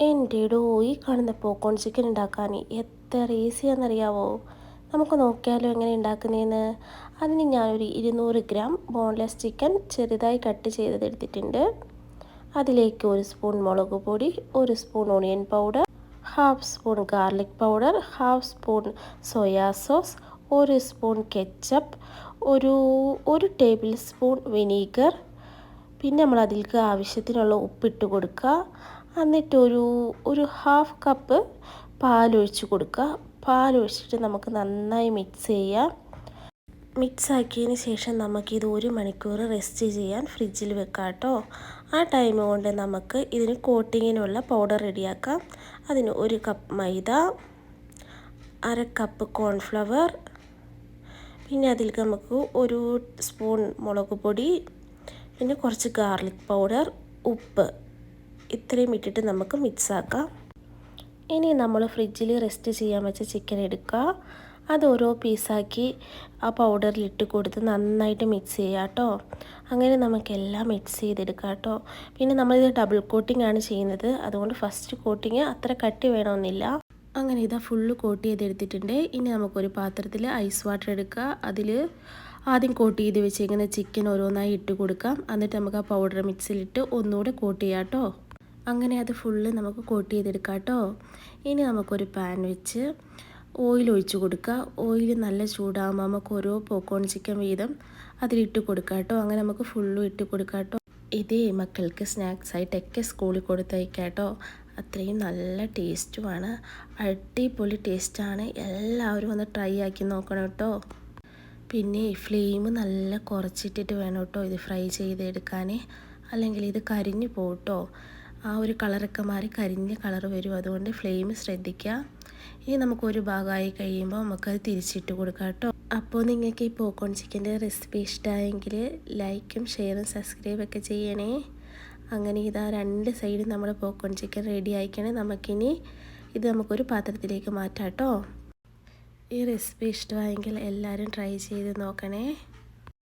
എൻ്റെടോ ഈ കാണുന്ന popcorn chicken ഉണ്ടാക്കാൻ എത്ര ഈസിയാണെന്നറിയാവോ? നമുക്ക് നോക്കിയാലോ എങ്ങനെ ഉണ്ടാക്കുന്നതെന്ന്. അതിന് ഞാനൊരു 200 ഗ്രാം ബോൺലെസ് ചിക്കൻ ചെറുതായി കട്ട് ചെയ്തെടുത്തിട്ടുണ്ട്. അതിലേക്ക് 1 സ്പൂൺ മുളക് പൊടി, 1 spoon onion powder, half spoon garlic powder, half spoon soya sauce, 1 spoon ketchup, ഒരു ടേബിൾ സ്പൂൺ വിനീഗർ. പിന്നെ നമ്മൾ അതിലേക്ക് ആവശ്യത്തിനുള്ള ഉപ്പിട്ട് കൊടുക്കുക. എന്നിട്ട് ഒരു ഹാഫ് കപ്പ് പാലൊഴിച്ച് കൊടുക്കുക. പാലൊഴിച്ചിട്ട് നമുക്ക് നന്നായി മിക്സ് ചെയ്യാം. മിക്സ് ആക്കിയതിന് ശേഷം നമുക്കിത് 1 മണിക്കൂർ റെസ്റ്റ് ചെയ്യാൻ ഫ്രിഡ്ജിൽ വെക്കാം കേട്ടോ. ആ ടൈം കൊണ്ട് നമുക്ക് ഇതിന് കോട്ടിങ്ങിനുള്ള പൗഡർ റെഡിയാക്കാം. അതിന് 1 കപ്പ് മൈദ, 1/2 കപ്പ് കോൺഫ്ലവർ, പിന്നെ അതിലേക്ക് നമുക്ക് 1 സ്പൂൺ മുളക് പൊടി, പിന്നെ കുറച്ച് ഗാർലിക് പൗഡർ, ഉപ്പ്, ഇത്രയും ഇട്ടിട്ട് നമുക്ക് മിക്സ് ആക്കാം. ഇനി നമ്മൾ ഫ്രിഡ്ജിൽ റെസ്റ്റ് ചെയ്യാൻ വെച്ച ചിക്കൻ എടുക്കുക. അത് ഓരോ പീസാക്കി ആ പൗഡറിൽ ഇട്ട് കൊടുത്ത് നന്നായിട്ട് മിക്സ് ചെയ്യുക കേട്ടോ. അങ്ങനെ നമുക്കെല്ലാം മിക്സ് ചെയ്തെടുക്കാം കേട്ടോ. പിന്നെ നമ്മളിത് ഡബിൾ കോട്ടിംഗ് ആണ് ചെയ്യുന്നത്, അതുകൊണ്ട് ഫസ്റ്റ് കോട്ടിങ് അത്ര കട്ടി വേണമെന്നില്ല. അങ്ങനെ ഇതാ ഫുള്ള് കോട്ട് ചെയ്തെടുത്തിട്ടുണ്ട്. ഇനി നമുക്കൊരു പാത്രത്തിൽ ഐസ് വാട്ടർ എടുക്കുക. അതിൽ ആദ്യം കോട്ട് ചെയ്ത് വെച്ചേക്കുന്ന ചിക്കൻ ഓരോന്നായി ഇട്ട് കൊടുക്കാം. എന്നിട്ട് നമുക്ക് ആ പൗഡർ മിക്സിലിട്ട് ഒന്നുകൂടെ കോട്ട് ചെയ്യാം കേട്ടോ. അങ്ങനെ അത് ഫുള്ള് നമുക്ക് കോട്ട് ചെയ്തെടുക്കാം കേട്ടോ. ഇനി നമുക്കൊരു പാൻ വെച്ച് ഓയിൽ ഒഴിച്ച് കൊടുക്കുക. ഓയിൽ നല്ല ചൂടാകുമ്പോൾ നമുക്ക് ഓരോ പോപ്കോൺ ചിക്കൻ വീതം അതിലിട്ട് കൊടുക്കാം കേട്ടോ. അങ്ങനെ നമുക്ക് ഫുള്ളും ഇട്ട് കൊടുക്കാം കേട്ടോ. ഇതേ മക്കൾക്ക് സ്നാക്സ് ആയിട്ടൊക്കെ സ്കൂളിൽ കൊടുത്തയക്കാം കേട്ടോ. അത്രയും നല്ല ടേസ്റ്റുമാണ്, അടിപൊളി ടേസ്റ്റാണ്. എല്ലാവരും ഒന്ന് ട്രൈ ആക്കി നോക്കണം കേട്ടോ. പിന്നെ ഫ്ലെയിം നല്ല കുറച്ചിട്ടിട്ട് വേണം കേട്ടോ ഇത് ഫ്രൈ ചെയ്തെടുക്കാൻ, അല്ലെങ്കിൽ ഇത് കരിഞ്ഞു പോകും കേട്ടോ. ആ ഒരു കളറൊക്കെ മാറി കരിഞ്ഞ കളർ വരും, അതുകൊണ്ട് ഫ്ലെയിം ശ്രദ്ധിക്കുക. ഇനി നമുക്കൊരു ഭാഗമായി കഴിയുമ്പോൾ നമുക്കത് തിരിച്ചിട്ട് കൊടുക്കാം കേട്ടോ. അപ്പോൾ നിങ്ങൾക്ക് ഈ പോപ്കോൺ ചിക്കൻ്റെ റെസിപ്പി ഇഷ്ടമായെങ്കിൽ ലൈക്കും ഷെയറും സബ്സ്ക്രൈബൊക്കെ ചെയ്യണേ. അങ്ങനെ ഇതാ 2 സൈഡും നമ്മുടെ പോപ്കോൺ ചിക്കൻ റെഡി ആയിക്കണേ. നമുക്കിനി ഇത് നമുക്കൊരു പാത്രത്തിലേക്ക് മാറ്റാം കേട്ടോ. ഈ റെസിപ്പി ഇഷ്ടമായെങ്കിൽ എല്ലാവരും ട്രൈ ചെയ്ത് നോക്കണേ.